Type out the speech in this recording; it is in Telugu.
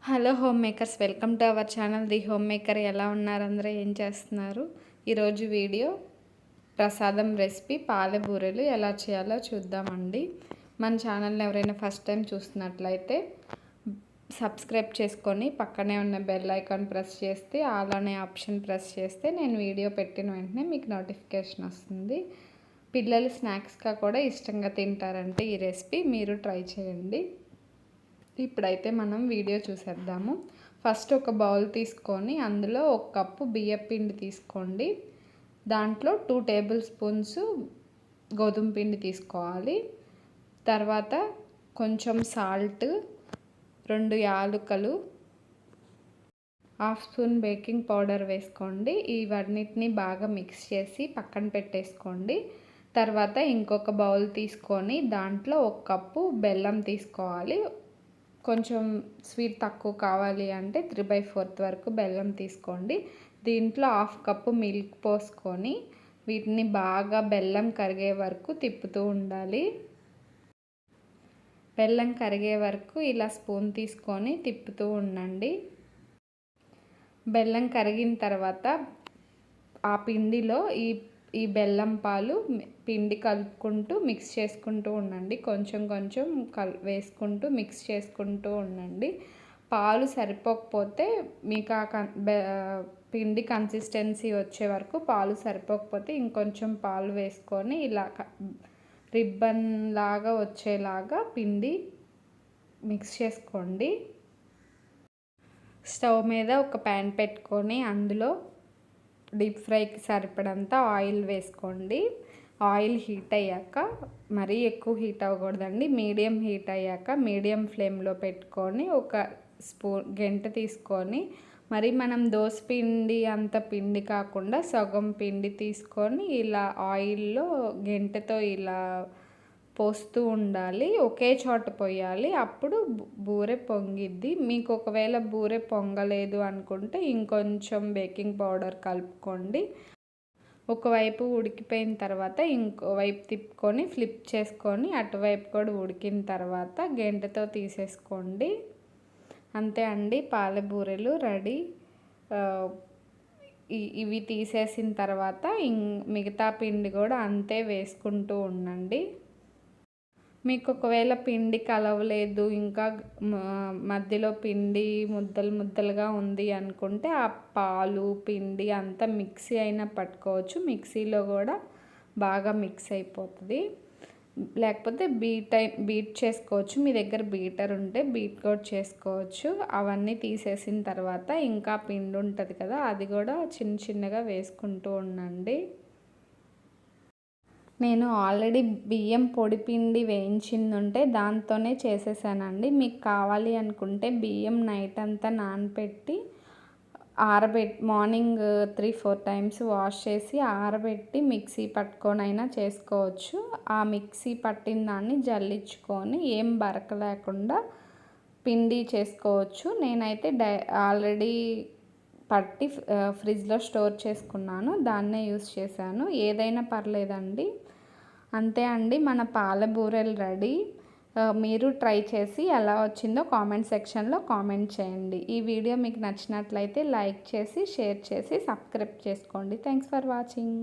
Hello home makers, welcome to our channel the home maker. ఎలా ఉన్నారు అందరూ? ఏం చేస్తున్నారు? ఈరోజు వీడియో ప్రసాదం రెసిపీ పాలె బూరెలు ఎలా చేయాలో చూద్దామండి. మన ఛానల్ని ఎవరైనా ఫస్ట్ టైం చూస్తున్నట్లయితే సబ్స్క్రైబ్ చేసుకొని పక్కనే ఉన్న బెల్ ఐకాన్ ప్రెస్ చేస్తే ఆల్ అనే ఆప్షన్ ప్రెస్ చేస్తే నేను వీడియో పెట్టిన వెంటనే మీకు నోటిఫికేషన్ వస్తుంది. పిల్లలు స్నాక్స్గా కూడా ఇష్టంగా తింటారంటే ఈ రెసిపీ మీరు ట్రై చేయండి. ఇప్పుడైతే మనం వీడియో చూసేద్దాము. ఫస్ట్ ఒక బౌల్ తీసుకొని అందులో 1 కప్పు బియ్యపిండి తీసుకోండి. దాంట్లో 2 టేబుల్ స్పూన్స్ గోధుమ పిండి తీసుకోవాలి. తర్వాత కొంచెం సాల్ట్, 2 యాలకులు, 1/2 స్పూన్ బేకింగ్ పౌడర్ వేసుకోండి. ఇవన్నిటిని బాగా మిక్స్ చేసి పక్కన పెట్టేసుకోండి. తర్వాత ఇంకొక బౌల్ తీసుకొని దాంట్లో 1 కప్పు బెల్లం తీసుకోవాలి. కొంచెం స్వీట్ తక్కువ కావాలి అంటే 3/4 వరకు బెల్లం తీసుకోండి. దీంట్లో 1/2 కప్పు మిల్క్ పోసుకొని వీటిని బాగా బెల్లం కరిగే వరకు తిప్పుతూ ఉండాలి. బెల్లం కరిగే వరకు ఇలా స్పూన్ తీసుకొని తిప్పుతూ ఉండండి. బెల్లం కరిగిన తర్వాత ఆ పిండిలో ఈ బెల్లం పాలు పిండి కలుపుకుంటూ మిక్స్ చేసుకుంటూ ఉండండి. కొంచెం కొంచెం వేసుకుంటూ మిక్స్ చేసుకుంటూ ఉండండి. పాలు సరిపోకపోతే మీకు పిండి కన్సిస్టెన్సీ వచ్చే వరకు పాలు సరిపోకపోతే ఇంకొంచెం పాలు వేసుకొని ఇలా రిబ్బన్ లాగా వచ్చేలాగా పిండి మిక్స్ చేసుకోండి. స్టవ్ మీద ఒక ప్యాన్ పెట్టుకొని అందులో డీప్ ఫ్రైకి సరిపడంత ఆయిల్ వేసుకోండి. ఆయిల్ హీట్ అయ్యాక, మరీ ఎక్కువ హీట్ అవ్వకూడదండి, మీడియం హీట్ అయ్యాక మీడియం ఫ్లేమ్లో పెట్టుకొని ఒక గెంటె తీసుకొని, మరి మనం దోశ పిండి అంత పిండి కాకుండా సగం పిండి తీసుకొని ఇలా ఆయిల్లో గెంటెతో ఇలా పోస్తూ ఉండాలి. ఒకే చోట పోయాలి, అప్పుడు బూరె పొంగిద్ది. మీకు ఒకవేళ బూరె పొంగలేదు అనుకుంటే ఇంకొంచెం బేకింగ్ పౌడర్ కలుపుకోండి. ఒకవైపు ఉడికిపోయిన తర్వాత ఇంకోవైపు తిప్పుకొని ఫ్లిప్ చేసుకొని అటువైపు కూడా ఉడికిన తర్వాత గెంటెతో తీసేసుకోండి. అంతే అండి, పాల బూరెలు రెడీ. ఇవి తీసేసిన తర్వాత మిగతా పిండి కూడా అంతే వేసుకుంటూ ఉండండి. మీకు ఒకవేళ పిండి కలవలేదు, ఇంకా మధ్యలో పిండి ముద్దలు ముద్దలుగా ఉంది అనుకుంటే ఆ పాలు పిండి అంతా మిక్సీ అయినా పట్టుకోవచ్చు. మిక్సీలో కూడా బాగా మిక్స్ అయిపోతుంది. లేకపోతే బీట్ చేసుకోవచ్చు. మీ దగ్గర బీటర్ ఉంటే బీట్ కూడా చేసుకోవచ్చు. అవన్నీ తీసేసిన తర్వాత ఇంకా పిండి ఉంటుంది కదా, అది కూడా చిన్న చిన్నగా వేసుకుంటూ ఉండండి. నేను ఆల్రెడీ బియ్యం పొడి పిండి వేయించింది ఉంటే దాంతోనే చేసేసానండి. మీకు కావాలి అనుకుంటే బియ్యం నైట్ అంతా నానబెట్టి మార్నింగ్ 3-4 టైమ్స్ వాష్ చేసి ఆరబెట్టి మిక్సీ పట్టుకొనైనా చేసుకోవచ్చు. ఆ మిక్సీ పట్టిన దాన్ని జల్లించుకొని ఏం బరక లేకుండా పిండి చేసుకోవచ్చు. నేనైతే ఆల్రెడీ పట్టి ఫ్రిడ్జ్లో స్టోర్ చేసుకున్నాను, దాన్నే యూస్ చేశాను. ఏదైనా పర్లేదండి. అంతే అండి, మన పాల బూరెలు రెడీ. మీరు ట్రై చేసి ఎలా వచ్చిందో కామెంట్ సెక్షన్లో కామెంట్ చేయండి. ఈ వీడియో మీకు నచ్చినట్లయితే లైక్ చేసి, షేర్ చేసి, సబ్స్క్రైబ్ చేసుకోండి. Thanks for watching.